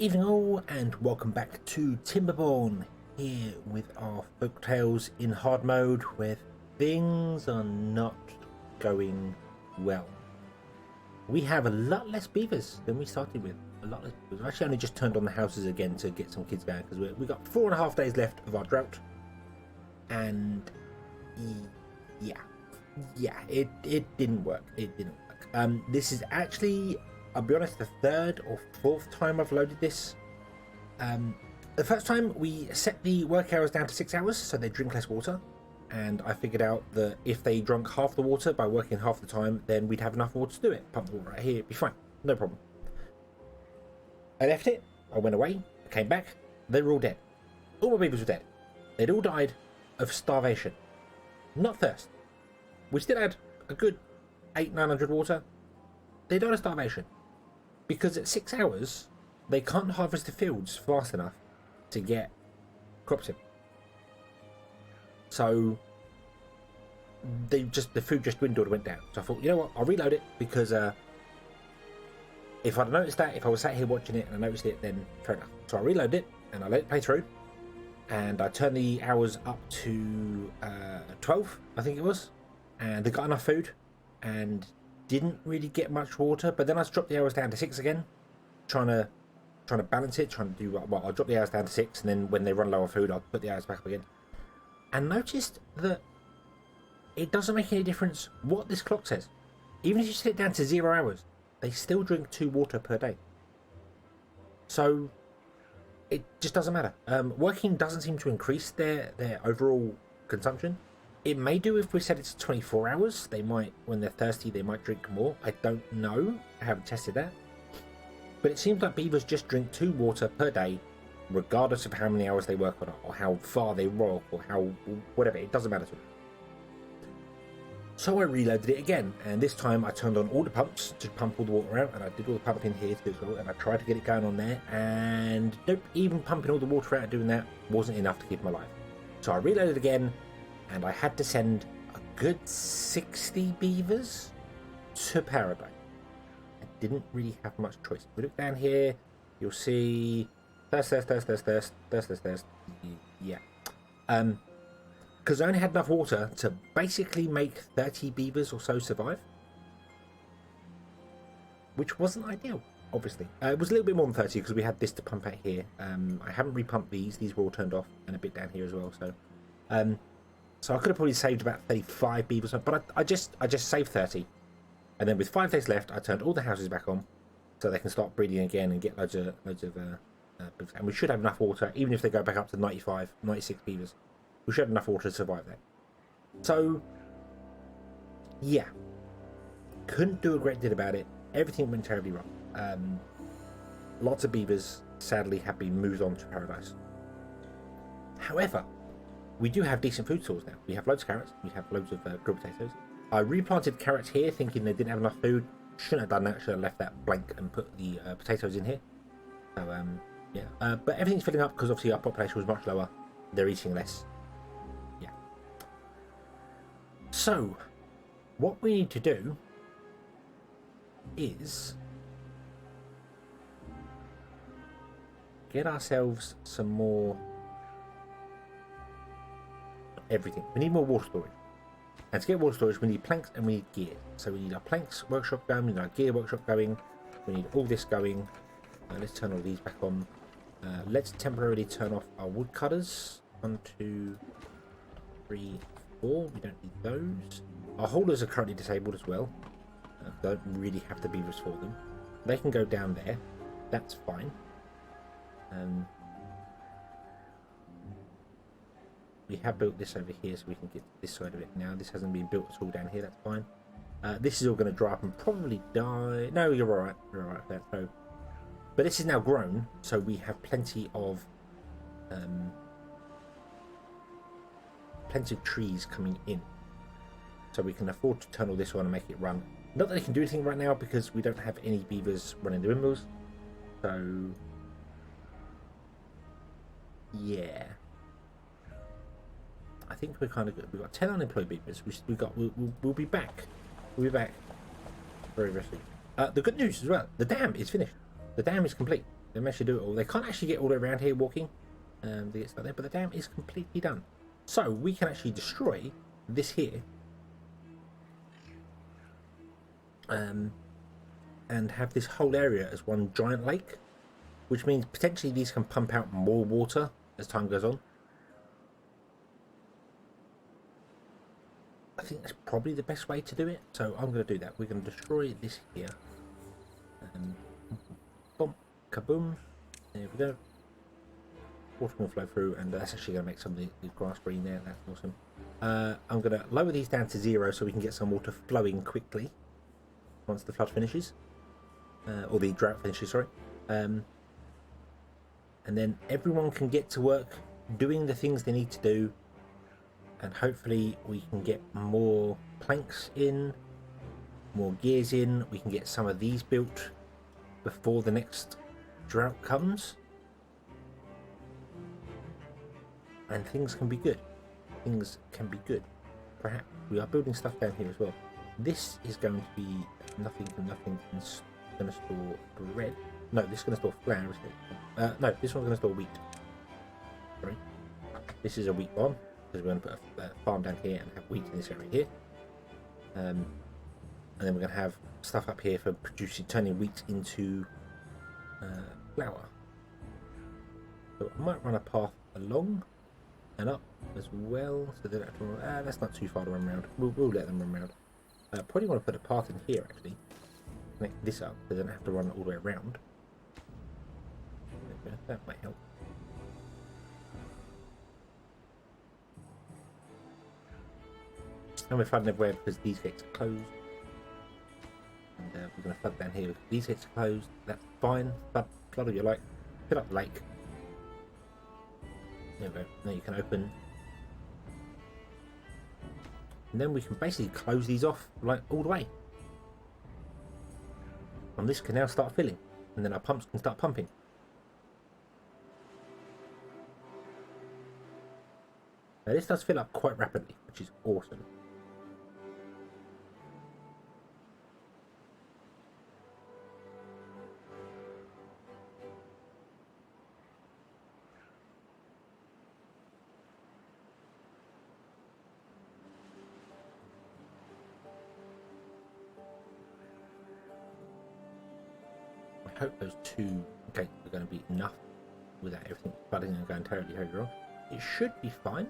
Evening all, and welcome back to Timberborn, here with our Folktails in hard mode, where things are not going well. We have a lot less beavers than we started with. A lot less beavers. I've actually only just turned on the houses again to get some kids going, because we've got 4.5 days left of our drought. And yeah, it didn't work. It didn't work. This is actually, I'll be honest, the third or fourth time I've loaded this. The first time we set the work hours down to 6 hours so they drink less water, and I figured out that if they drank half the water by working half the time, then we'd have enough water to do it. Pump the water right here, it'd be fine, no problem. I left it, I went away, I came back, they were all dead. All my beavers were dead. They'd all died of starvation, not thirst. We still had a good 800-900 water. They died of starvation. Because at 6 hours, they can't harvest the fields fast enough to get crops in. So the food just dwindled and went down. So I thought, you know what, I'll reload it, because if I'd noticed that, if I was sat here watching it and I noticed it, then fair enough. So I reloaded it and I let it play through, and I turned the hours up to 12, I think it was, and they got enough food and didn't really get much water. But then I dropped the hours down to 6 again, trying to balance it, trying to do well. I'll drop the hours down to 6, and then when they run low on food, I'll put the hours back up again. And noticed that it doesn't make any difference what this clock says. Even if you set it down to 0 hours, they still drink 2 water per day. So it just doesn't matter. Working doesn't seem to increase their overall consumption. It may do if we set it to 24 hours. They might, when they're thirsty, they might drink more. I don't know. I haven't tested that. But it seems like beavers just drink 2 water per day, regardless of how many hours they work on it, or how far they walk, or how, whatever. It doesn't matter to me. So I reloaded it again, and this time I turned on all the pumps to pump all the water out, and I did all the pumping here too as well, and I tried to get it going on there, and nope, even pumping all the water out and doing that wasn't enough to keep them alive. So I reloaded again, and I had to send a good 60 beavers to paradise. I didn't really have much choice. If we look down here, you'll see thirst. Yeah. Because I only had enough water to basically make 30 beavers or so survive, which wasn't ideal, obviously. It was a little bit more than 30 because we had this to pump out here. I haven't repumped these. These were all turned off, and a bit down here as well. So I could have probably saved about 35 beavers, but I just saved 30. And then with 5 days left, I turned all the houses back on so they can start breeding again and get loads of beavers. And we should have enough water, even if they go back up to 95, 96 beavers. We should have enough water to survive that. So, yeah. Couldn't do a great deal about it. Everything went terribly wrong. Lots of beavers, sadly, have been moved on to paradise. However, we do have decent food source now. We have loads of carrots. We have loads of grilled potatoes. I replanted carrots here, thinking they didn't have enough food. Shouldn't have done that. Should have left that blank and put the potatoes in here. So, yeah. But everything's filling up because obviously our population was much lower. They're eating less. Yeah. So, what we need to do is get ourselves some more everything. We need more water storage. And to get water storage, we need planks and we need gear. So we need our planks workshop going, we need our gear workshop going, we need all this going. Let's turn all these back on. Let's temporarily turn off our wood cutters. 1, 2, 3, 4. We don't need those. Our haulers are currently disabled as well. Don't really have the beavers for them. They can go down there. That's fine. We have built this over here so we can get this side of it now. This hasn't been built at all down here. That's fine. This is all going to dry up and probably die. No, you're alright. You're alright with that. So, but this is now grown, so we have plenty of trees coming in. So we can afford to turn all this on and make it run. Not that it can do anything right now because we don't have any beavers running the windmills. So, yeah. I think we're kind of good. We've got 10 unemployed beavers. We'll be back. We'll be back very, very soon. The good news as well, the dam is finished. The dam is complete. They managed to do it all. They can't actually get all the way around here walking. They get stuck there, but the dam is completely done. So we can actually destroy this here. And have this whole area as one giant lake. Which means potentially these can pump out more water as time goes on. I think that's probably the best way to do it. So I'm going to do that. We're going to destroy this here. Boom, kaboom. There we go. Water will flow through, and that's actually going to make some of the grass green there. That's awesome. I'm going to lower these down to 0 so we can get some water flowing quickly once the flood finishes. Or the drought finishes, sorry. And then everyone can get to work doing the things they need to do, and hopefully we can get more planks in, more gears in. We can get some of these built before the next drought comes, and things can be good. Things can be good. Perhaps we are building stuff down here as well. This is going to be nothing and nothing. It's going to store bread. No, this is going to store flour, isn't it? No, this one's going to store wheat. Sorry. This is a wheat farm, because we're going to put a farm down here and have wheat in this area here. And then we're going to have stuff up here for turning wheat into flour. So I might run a path along and up as well, so they don't have to run. That's not too far to run around. We'll let them run around. Probably want to put a path in here, actually. Connect this up, so they don't have to run all the way around. That might help. And we're flooding everywhere because these gates are closed. And we're going to flood down here because these gates are closed. That's fine. Flood all you like. Fill up the lake. There we go. Now you can open. And then we can basically close these off like all the way. And this can now start filling. And then our pumps can start pumping. Now this does fill up quite rapidly, which is awesome. I hope those 2 gates are going to be enough without everything flooding and going terribly wrong. It should be fine.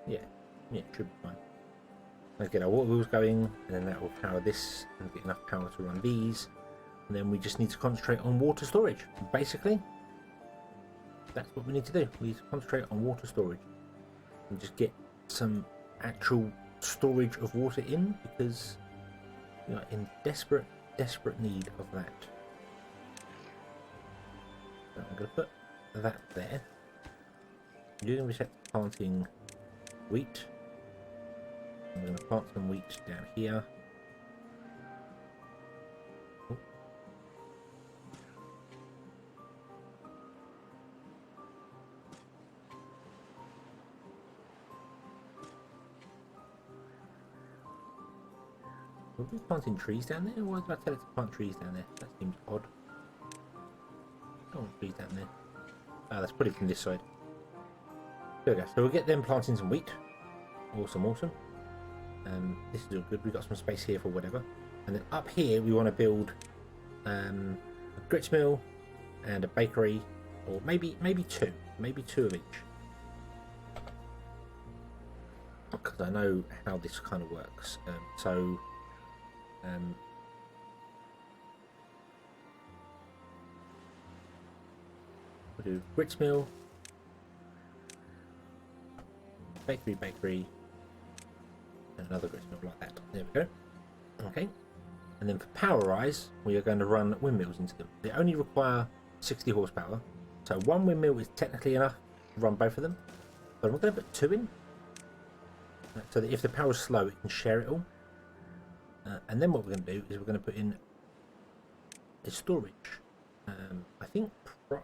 Yeah, it should be fine. Let's get our water wheels going, and then that will power this and get enough power to run these. And then we just need to concentrate on water storage. Basically, that's what we need to do. We need to concentrate on water storage and just get some actual storage of water in, because we are in desperate need of that. So I'm going to put that there. You're going to be set to planting wheat. I'm going to plant some wheat down here. Oh. Are we planting trees down there? Why did I tell it to plant trees down there? That seems odd. I don't want trees down there. Ah, let's put it from this side. There we go. So we'll get them planting some wheat. Awesome, awesome. This is all good. We've got some space here for whatever. And then up here we want to build a grits mill and a bakery, or maybe 2. Maybe 2 of each. Because I know how this kind of works. We'll do grits mill, bakery, and another grits mill like that. There we go. Okay. And then for power rise, we are going to run windmills into them. They only require 60 horsepower, so 1 windmill is technically enough to run both of them. But I'm going to put 2 in, so that if the power is slow, it can share it all. And then what we're going to do is we're going to put in a storage. I think.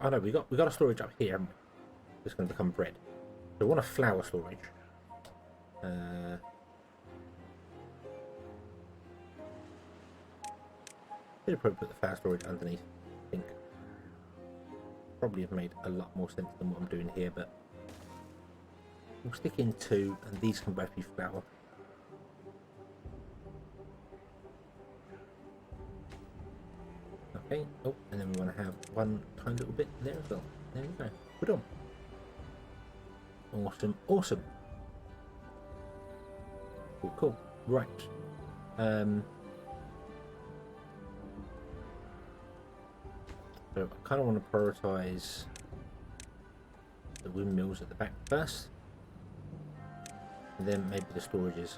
Oh no, we got a storage up here, haven't we? It's going to become bread. So we want a flour storage. Should have probably put the flower storage underneath. I think probably have made a lot more sense than what I'm doing here, but we'll stick in 2, and these can both be flower. Okay. Oh, and then we want to have one tiny little bit there as well. There we go. Put on. Awesome, awesome. Cool, cool. Right. So I kind of want to prioritise the windmills at the back first, and then maybe the storages.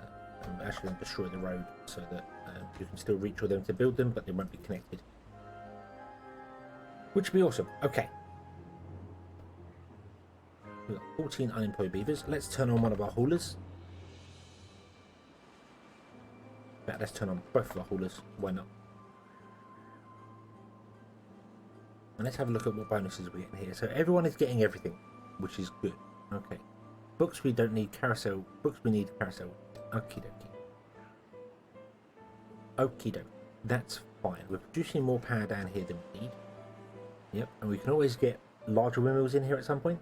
I'm actually going to destroy the road so that you can still reach all them to build them, but they won't be connected. Which would be awesome. Okay. We've got 14 unemployed beavers. Let's turn on one of our haulers. In fact, let's turn on both of our haulers. Why not? And let's have a look at what bonuses we're getting here. So everyone is getting everything, which is good. Okay. Books we don't need carousel. Books we need carousel. Okie dokie. Okie dokie. That's fine. We're producing more power down here than we need. Yep. And we can always get larger windmills in here at some point.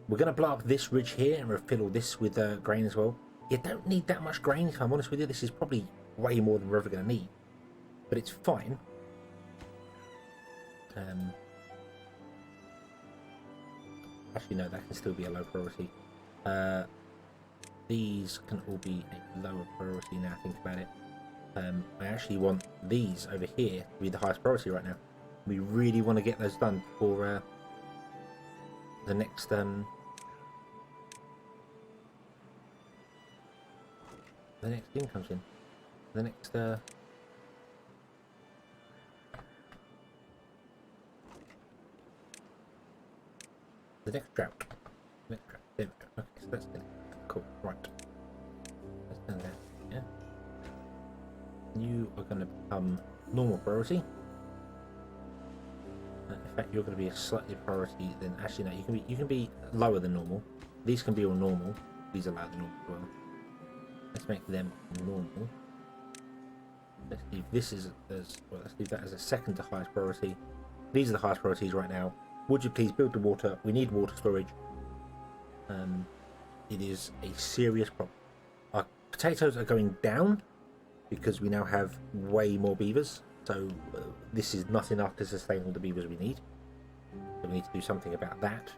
We're going to blow up this ridge here and refill all this with grain as well. You don't need that much grain, if I'm honest with you. This is probably way more than we're ever going to need. But it's fine. Actually, no, that can still be a low priority. These can all be a lower priority now, think about it. I actually want these over here to be the highest priority right now. We really want to get those done for the next... the next thing comes in. The next... the next drought. Next drought. There we go. Okay, so that's it. Cool. Right. Let's turn that. Yeah. You are going to become normal priority. In fact, you're going to be a slightly priority. Then actually, no. You can be lower than normal. These can be all normal. These are lower than normal as well. Let's make them normal. Let's leave this as well. Let's leave that as a second to highest priority. These are the highest priorities right now. Would you please build the water? We need water storage. It is a serious problem. Our potatoes are going down because we now have way more beavers. So this is not enough to sustain all the beavers we need. So we need to do something about that.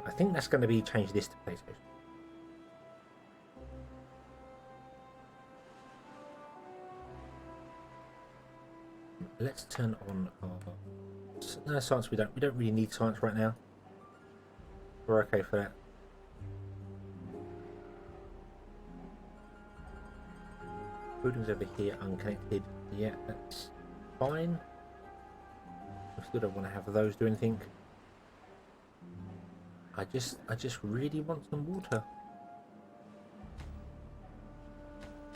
I think that's going to be change this to potatoes. Let's turn on our... No, science we don't really need science right now. We're okay for that. Buildings over here unconnected. Yeah, that's fine. We still don't want to have those do anything. I just really want some water.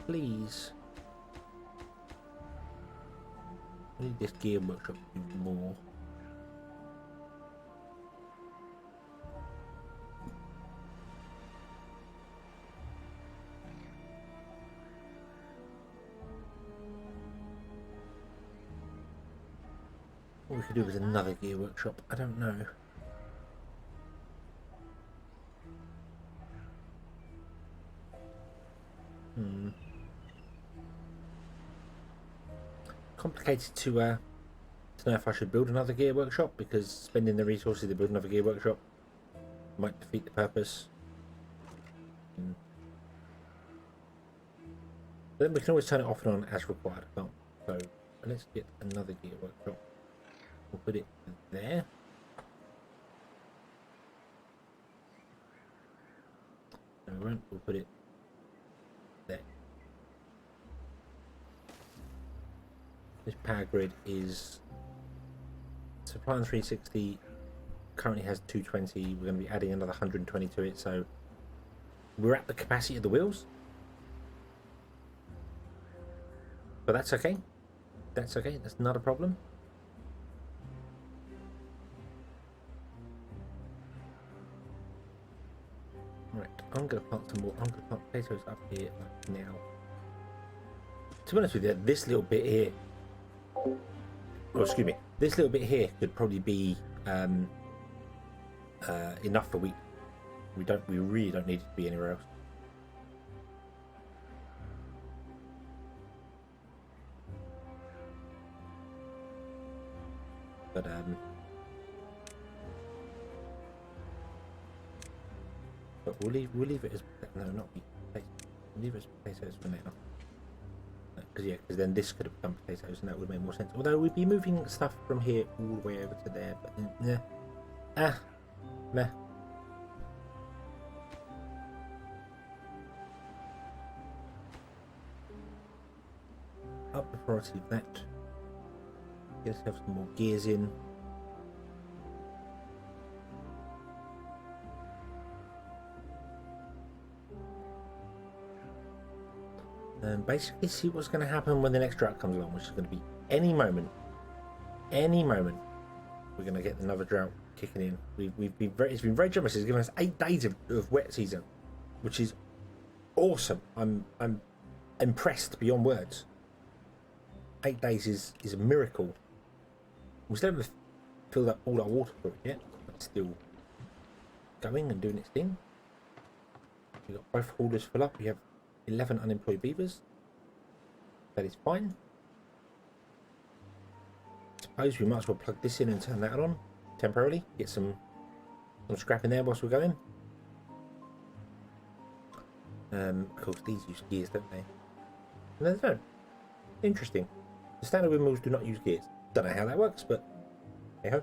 Please. I need this gear workshop to do more. What we could do with another gear workshop, I don't know. Complicated to know if I should build another gear workshop, because spending the resources to build another gear workshop might defeat the purpose. Then we can always turn it off and on as required. So let's get another gear workshop. We'll put it there. No, we won't. We'll put it there. This power grid is supplying 360. Currently has 220. We're going to be adding another 120 to it. So we're at the capacity of the wheels. But that's okay. That's okay. That's not a problem. Right, I'm going to plant some more. I'm going to plant potatoes up here now. To be honest with you, this little bit here, oh, excuse me, this little bit here could probably be enough for wheat. We really don't need it to be anywhere else. But we'll leave it as no, not wheat. We'll leave it as potatoes for now. Because then this could have become potatoes, and that would make more sense. Although we'd be moving stuff from here all the way over to there, but meh. Up the priority of that. Get us have some more gears in. And basically see what's going to happen when the next drought comes along, which is going to be any moment. Any moment, we're going to get another drought kicking in. It's been very generous. It's given us 8 days of wet season, which is awesome. I'm impressed beyond words. 8 days is a miracle. We still haven't filled up all our water for it yet, but it's still going and doing its thing. We've got both haulers full up. We have 11 unemployed beavers. That is fine. Suppose we might as well plug this in and turn that on temporarily. Get some scrap in there whilst we're going. Of course, these use gears, don't they? No, they don't. Interesting. The standard windmills do not use gears. Don't know how that works, but hey ho.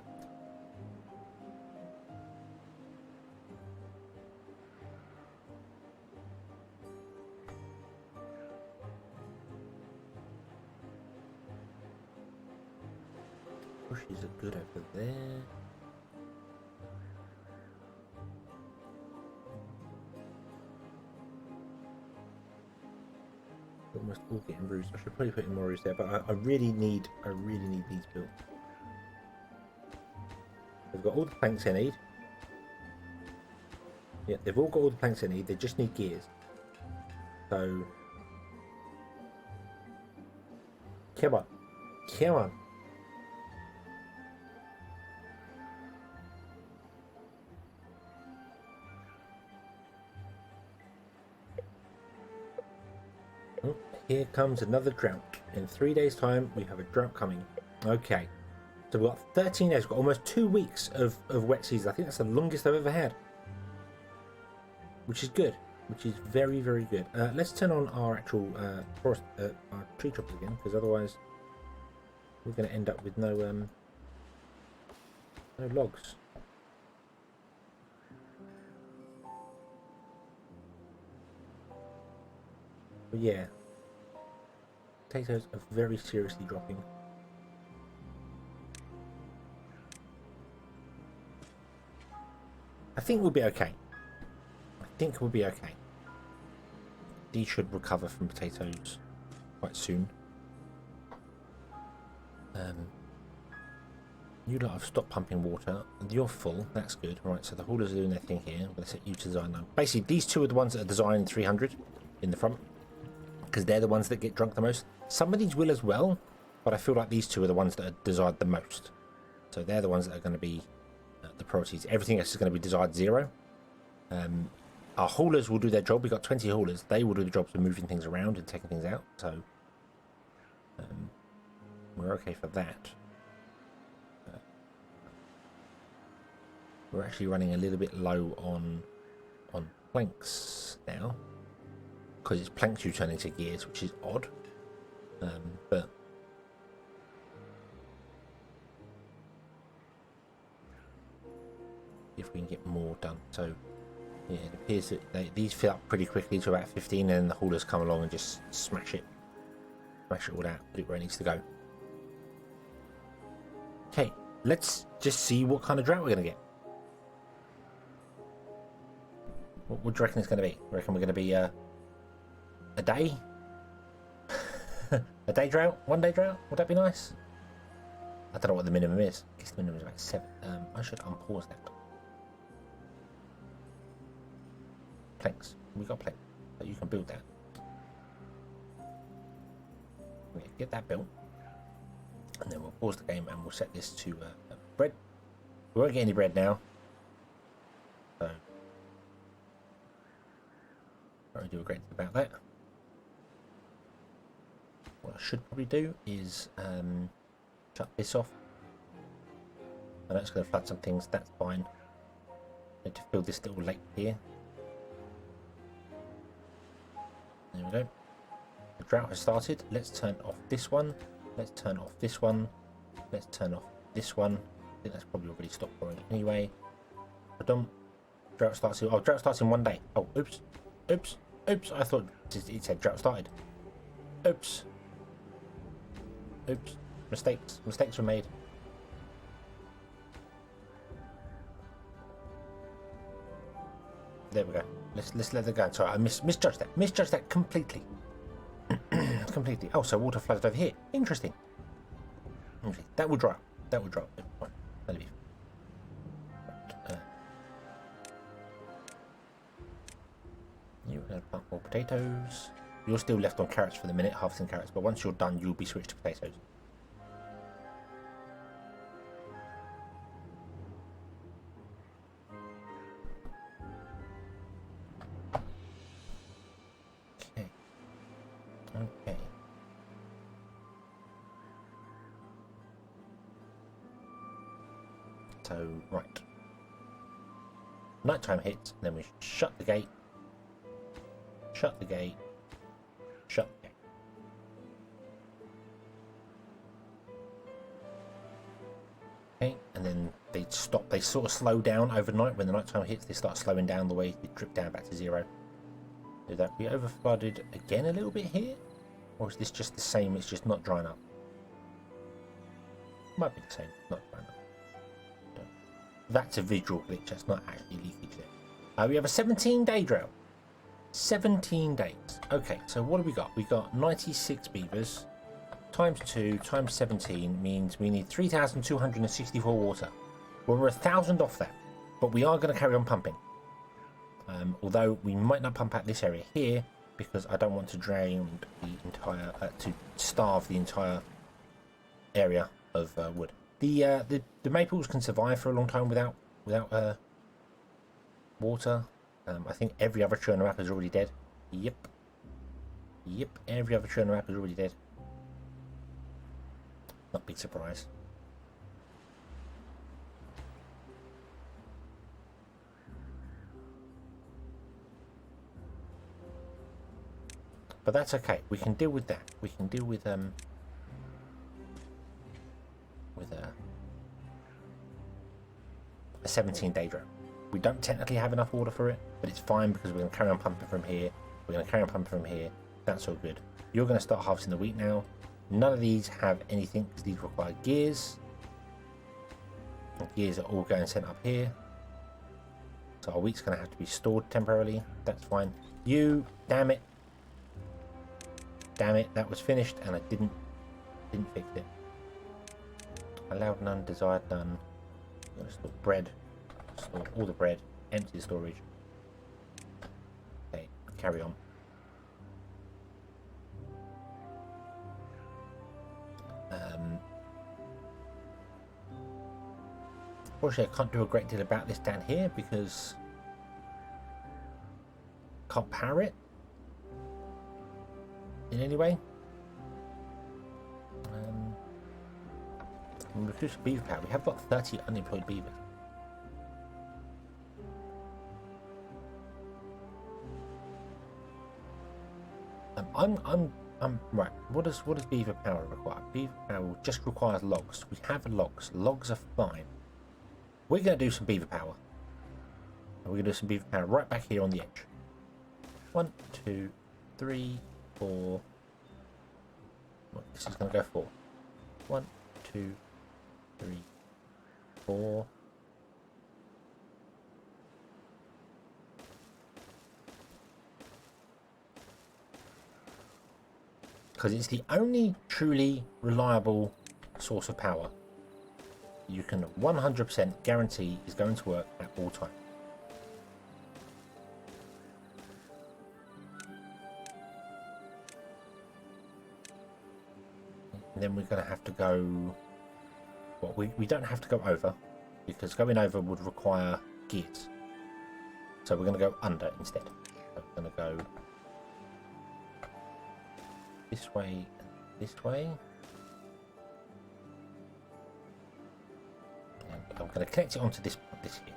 Bushes are good over there. Almost all getting bruised. I should probably put in more roofs there, but I really need these built. They've got all the planks they need. Yeah, they've all got all the planks they need. They just need gears. So come on. Oh, here comes another drought. In 3 days' time, we have a drought coming. Okay. So we've got 13 days, we've got almost 2 weeks of wet season. I think that's the longest I've ever had. Which is good. Which is very, very good. Let's turn on our actual forest, our tree choppers again, because otherwise we're going to end up with no logs. But yeah, potatoes are very seriously dropping. I think we'll be okay. These should recover from potatoes quite soon. You lot have stopped pumping water. You're full. That's good. Right, so the haulers are doing their thing here. I'm going to set you to design now. Basically, these two are the ones that are designing 300 in the front, because they're the ones that get drunk the most. Some of these will as well, but I feel like these two are the ones that are desired the most. So they're the ones that are going to be the priorities. Everything else is going to be desired 0. Our haulers will do their job. We've got 20 haulers. They will do the jobs of moving things around and taking things out. So we're okay for that. We're actually running a little bit low on planks now, because it's planks you turn into gears, which is odd. But if we can get more done. So yeah, it appears that these fill up pretty quickly to about 15, and then the haulers come along and just smash it all out, put it where it needs to go. Okay, let's just see what kind of drought we're going to get. What do you reckon it's going to be? I reckon we're going to be a day? A day drought? 1 day drought? Would that be nice? I don't know what the minimum is. I guess the minimum is about 7. I should unpause that. planks. We got planks. So you can build that. Yeah, get that built. And then we'll pause the game and we'll set this to bread. We won't get any bread now. So, I don't do a great deal about that. What I should probably do is shut this off. I know it's going to flood some things, that's fine. I need to fill this little lake here. There we go. The drought has started. Let's turn off this one. Let's turn off this one. Let's turn off this one. I think that's probably already stopped pouring anyway. Drought starts in, oh, drought starts in 1 day. Oh, oops. Oops. Oops. I thought it said drought started. Oops. Oops. Mistakes were made. There we go. Let's let it go. Sorry, I misjudged that. Misjudged that completely. Completely. Oh, so water flooded over here. Interesting. Okay, that will dry. That will dry. Fine. That'll be. Right. You're going to plant more potatoes. You're still left on carrots for the minute, harvesting carrots. But once you're done, you'll be switched to potatoes. Okay. So, right. Nighttime hits, and then we shut the gate. Shut the gate. Shut the gate. Okay, and then they stop. They sort of slow down overnight. When the nighttime hits, they start slowing down the way they drip down back to zero. Did that be over flooded again a little bit here? Or is this just the same, it's just not drying up? Might be the same, not drying up. That's a visual glitch, that's not actually leakage there. We have a 17-day drought. 17 days. Okay, so what have we got? We got 96 beavers. Times 2 times 17 means we need 3,264 water. Well, we're 1,000 off that. But we are going to carry on pumping. Although we might not pump out this area here because I don't want to drain the entire, to starve the entire area of wood. The maples can survive for a long time without water. I think every other tree on the map is already dead. Yep, every other tree on the map is already dead. Not a big surprise. But that's okay. We can deal with that. We can deal with a 17-day drought. We don't technically have enough water for it, but it's fine because we're going to carry on pumping from here. We're going to carry on pumping from here. That's all good. You're going to start harvesting the wheat now. None of these have anything because these require gears. The gears are all going sent up here. So our wheat's going to have to be stored temporarily. That's fine. You, damn it. Damn it, that was finished and I didn't fix it. Allowed none, desired none. I'm going to store bread. Store all the bread. Empty the storage. Okay, carry on. Unfortunately, I can't do a great deal about this down here because I can't power it in any way. Reduce beaver power. We have got 30 unemployed beavers. I'm right. What does beaver power require? Beaver power just requires logs. We have logs. Logs are fine. We're going to do some beaver power. And we're going to do some beaver power right back here on the edge. 1, 2, 3, 4. Well, this is going to go 4. 1, 2, 3, 4. Because it's the only truly reliable source of power you can 100% guarantee is going to work at all times. And then we're going to have to go... Well, we don't have to go over, because going over would require gears. So we're going to go under instead. So we're going to go this way and this way. And I'm going to connect it onto this here.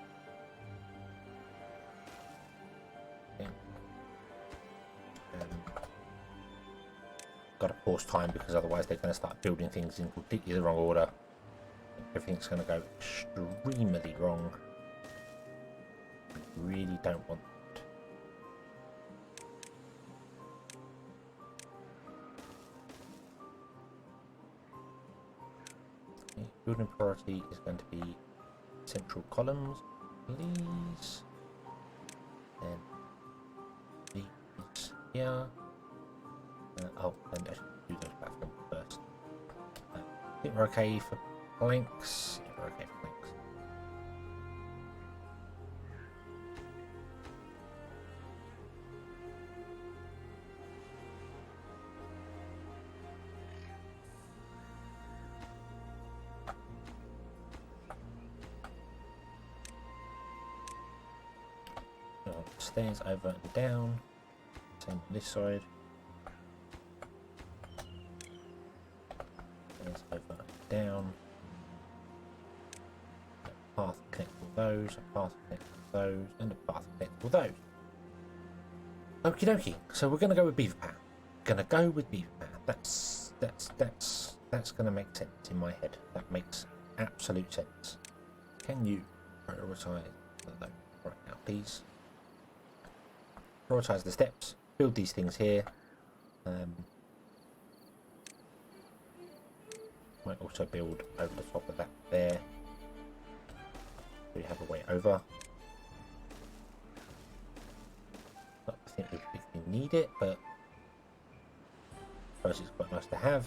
Okay. Got to pause time because otherwise they're going to start building things in completely the wrong order. Everything's going to go extremely wrong. We really don't want that. Okay, building priority is going to be central columns, please. And these here. Oh, and I should do those platforms first. I think we're okay for planks. Yeah, we're okay for planks. Stairs over and down. Same on this side. Stairs over and down. A path connects all those, a path connects all those, and a path connects all those. Okie dokie. So we're gonna go with Beaver Power. Gonna go with Beaver Power. That's gonna make sense in my head. That makes absolute sense. Can you prioritize those right now, please? Prioritize the steps, build these things here. Might also build over the top of that there. We have a way over. I think we need it, but I suppose it's quite nice to have.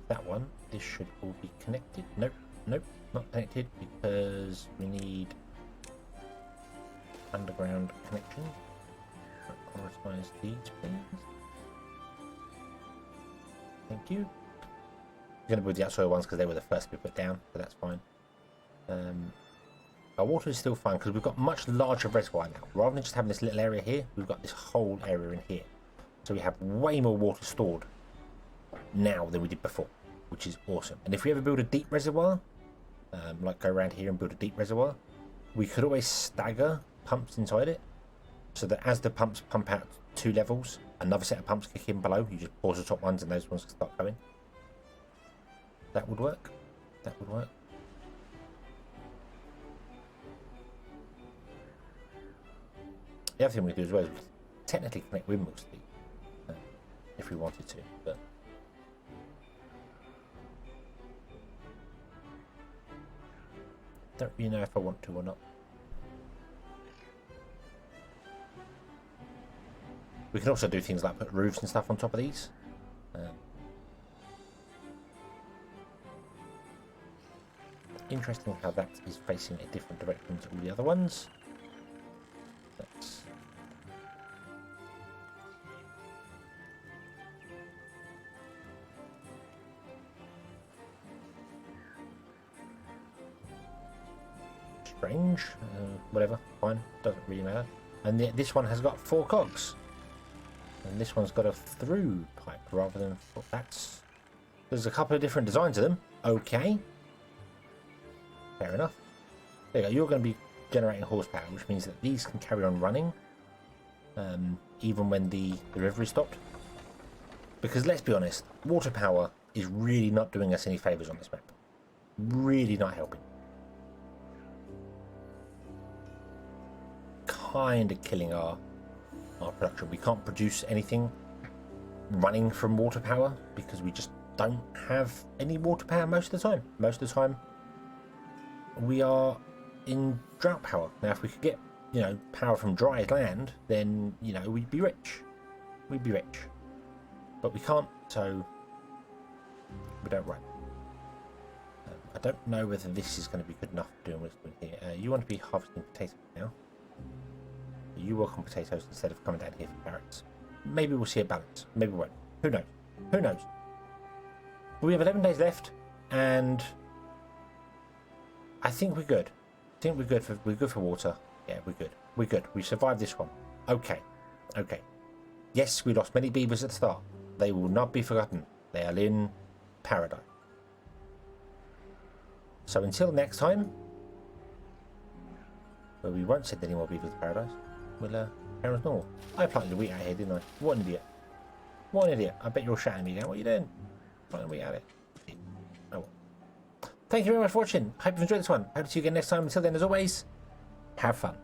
That one, this should all be connected. Nope, nope, not connected because we need underground connection. Prioritize these, please. Thank you. I'm going to build the outside ones because they were the first to be put down, so that's fine. Our water is still fine because we've got much larger reservoir now. Rather than just having this little area here, we've got this whole area in here. So we have way more water stored now than we did before, which is awesome. And if we ever build a deep reservoir, like go around here and build a deep reservoir, we could always stagger pumps inside it, so that as the pumps pump out 2 levels, another set of pumps kick in below. You just pause the top ones and those ones can start going. That would work. That would work. The other thing we could do as well is we could technically connect windmills to these, if we wanted to, but don't really know if I want to or not. We can also do things like put roofs and stuff on top of these. Interesting how that is facing a different direction to all the other ones. That's strange. Whatever, fine, doesn't really matter. And this one has got 4 cogs. And this one's got a through pipe rather than... That's... There's a couple of different designs of them. Okay. Fair enough. There you go. You're going to be generating horsepower, which means that these can carry on running even when the river is stopped. Because let's be honest, water power is really not doing us any favours on this map. Really not helping. Kind of killing our production. We can't produce anything running from water power because we just don't have any water power most of the time. Most of the time we are in drought power. Now if we could get, you know, power from dry land, then, you know, we'd be rich. We'd be rich. But we can't, so we don't run. I don't know whether this is going to be good enough for doing what it's doing here. You want to be harvesting potatoes now. You work on potatoes instead of coming down here for carrots. Maybe we'll see a balance. Maybe we won't. Who knows? Who knows? But we have 11 days left, and I think we're good. I think we're good for water. Yeah, we're good. We're good. We survived this one. Okay. Okay. Yes, we lost many beavers at the start. They will not be forgotten. They are in paradise. So until next time, where we won't send any more beavers to paradise, we'll carry on normal. I planted the wheat out here, didn't I? What an idiot. What an idiot. I bet you're shouting at me again. What are you doing? Planting wheat out it. Oh well. Thank you very much for watching. Hope you've enjoyed this one. Hope to see you again next time. Until then, as always, have fun.